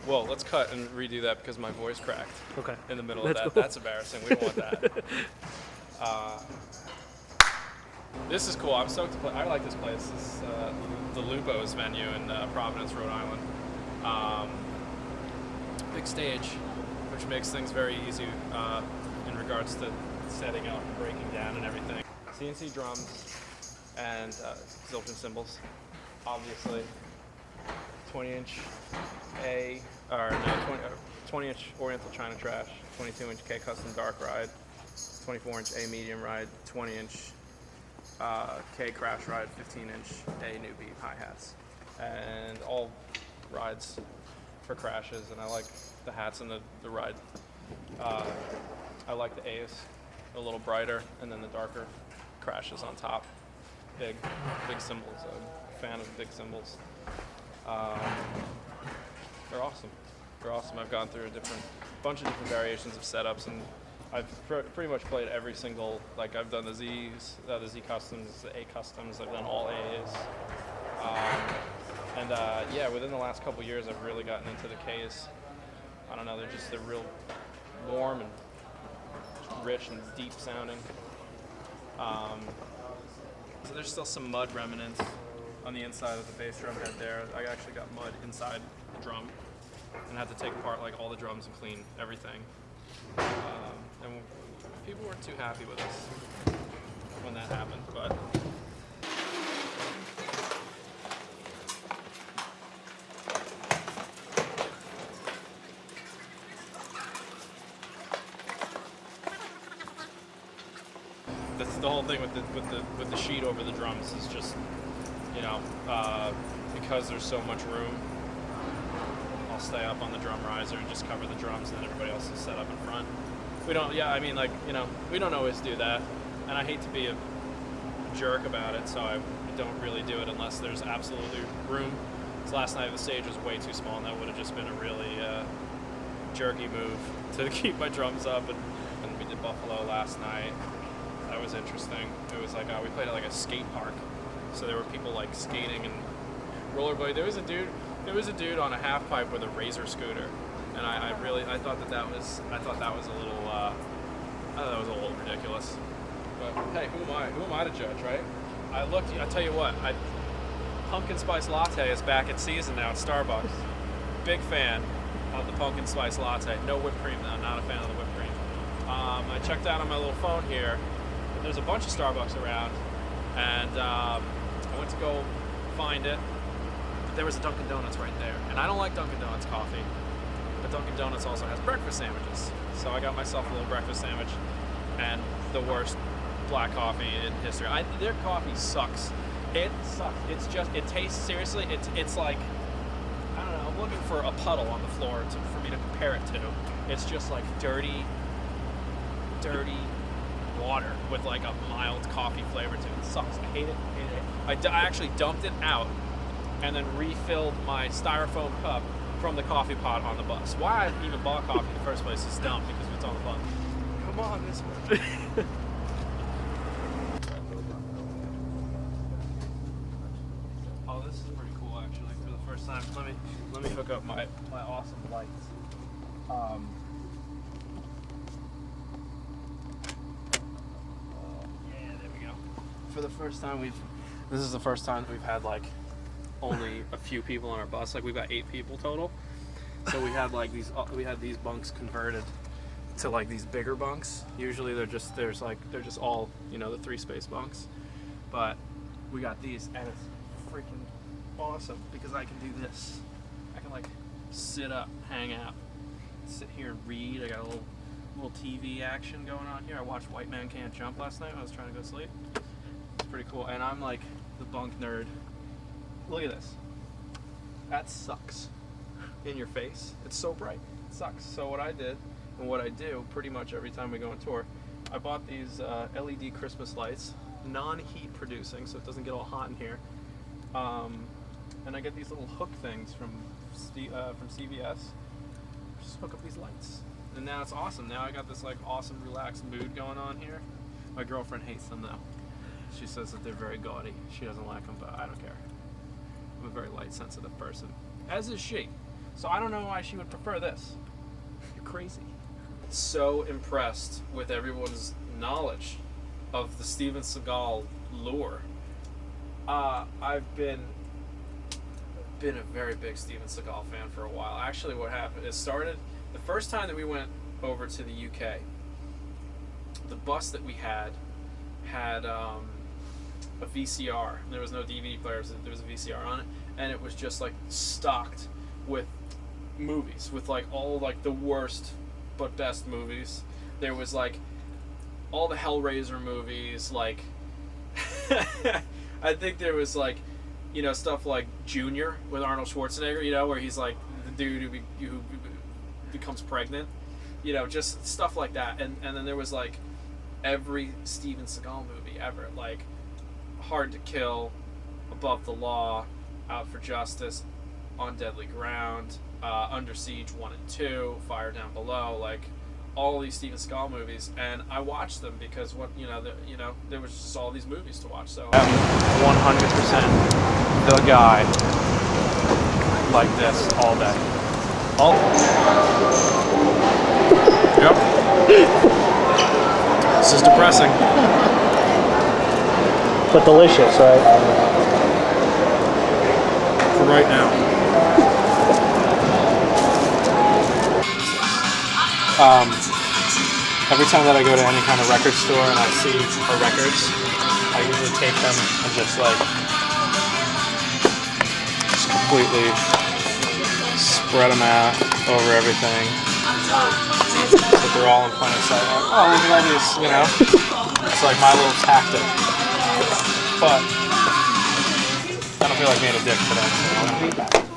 Well, let's cut and redo that because my voice cracked Okay. in the middle of that. Cool. That's embarrassing. We don't want that. This is cool. I'm stoked to play. I like this place. This is the Lupo's venue in Providence, Rhode Island. Big stage, which makes things very easy in regards to setting up and breaking down and everything. CNC drums and Zildjian cymbals, obviously. 20-inch A, or no, 20-inch Oriental China Trash, 22-inch K Custom Dark Ride, 24-inch A Medium Ride, 20-inch K Crash Ride, 15-inch A Newbie hi-hats, and all rides for crashes. And I like the hats and the ride. I like the A's a little brighter, and then the darker crashes on top. Big cymbals. I'm a fan of big cymbals. They're awesome. They're awesome. I've gone through a bunch of different variations of setups, and I've pretty much played every single. Like I've done the Z's, the Z customs, the A customs. I've done all A's. Yeah, within the last couple years, I've really gotten into the K's. I don't know. They're real warm and rich and deep sounding. So there's still some mud remnants on the inside of the bass drum head there. I actually got mud inside the drum and had to take apart like all the drums and clean everything. And people weren't too happy with us when that happened, but that's the whole thing with the sheet over the drums is just, you know, because there's so much room, I'll stay up on the drum riser and just cover the drums, and then everybody else is set up in front. We don't, yeah, I mean, like, you know, we don't always do that, and I hate to be a jerk about it, so I don't really do it unless there's absolutely room. So last night the stage was way too small, and that would have just been a really jerky move to keep my drums up. And we did Buffalo last night. That was interesting. It was like we played at like a skate park, so there were people like skating and rollerblade. There was a dude on a half pipe with a Razor scooter, and I thought that was a little I thought that was a little ridiculous. But hey, who am I to judge, right? I tell you what, pumpkin spice latte is back in season now at Starbucks. Big fan of the pumpkin spice latte. No whipped cream though, not a fan of the whipped cream. I checked out on my little phone here. There's a bunch of Starbucks around, and I went to go find it. But there was a Dunkin' Donuts right there, and I don't like Dunkin' Donuts coffee, but Dunkin' Donuts also has breakfast sandwiches. So I got myself a little breakfast sandwich, and the worst black coffee in history. Their coffee sucks. It sucks. It tastes, seriously, it's like, I don't know, I'm looking for a puddle on the floor for me to compare it to. It's just like dirty water with like a mild coffee flavor to it. It sucks. I hate it. I actually dumped it out and then refilled my styrofoam cup from the coffee pot on the bus. Why I even bought coffee in the first place is dumb because it's on the bus. Come on, this one. Oh, this is pretty cool actually. For the first time, let me hook up my awesome lights. For the first time this is the first time we've had like only a few people on our bus. Like we've got 8 people total. So we had like these bunks converted to like these bigger bunks. Usually they're just all, you know, the 3-space bunks. But we got these, and it's freaking awesome because I can do this. I can like sit up, hang out, sit here and read. I got a little TV action going on here. I watched White Man Can't Jump last night when I was trying to go to sleep. It's pretty cool, and I'm like the bunk nerd. Look at this. That sucks. In your face. It's so bright. It sucks. So what I did, and what I do pretty much every time we go on tour, I bought these LED Christmas lights, non-heat producing, so it doesn't get all hot in here. And I get these little hook things from CVS. Just hook up these lights, and now it's awesome. Now I got this like awesome relaxed mood going on here. My girlfriend hates them though. She says that they're very gaudy. She doesn't like them, but I don't care. I'm a very light sensitive person, as is she. So I don't know why she would prefer this. You're crazy. So impressed with everyone's knowledge of the Steven Seagal lore. I've been a very big Steven Seagal fan for a while. Actually, what happened, it started the first time that we went over to the UK. The bus that we had a VCR. There was no DVD players. There was a VCR on it, and it was just like stocked with movies, with like all like the worst but best movies. There was like all the Hellraiser movies, like I think there was like, you know, stuff like Junior with Arnold Schwarzenegger, you know, where he's like the dude who becomes pregnant, you know, just stuff like that. And then there was like every Steven Seagal movie ever, like Hard to Kill, Above the Law, Out for Justice, On Deadly Ground, Under Siege 1 and 2, Fire Down Below, like all these Steven Seagal movies, and I watched them because there was just all these movies to watch. So 100% the guy like this all day. Oh. Yep. This is depressing. But delicious, right? For right now. Every time that I go to any kind of record store and I see her records, I usually take them and just completely spread them out over everything. So they're all in plain sight. Oh, look at all these, you know. It's like my little tactic. But I don't feel like being a dick today. So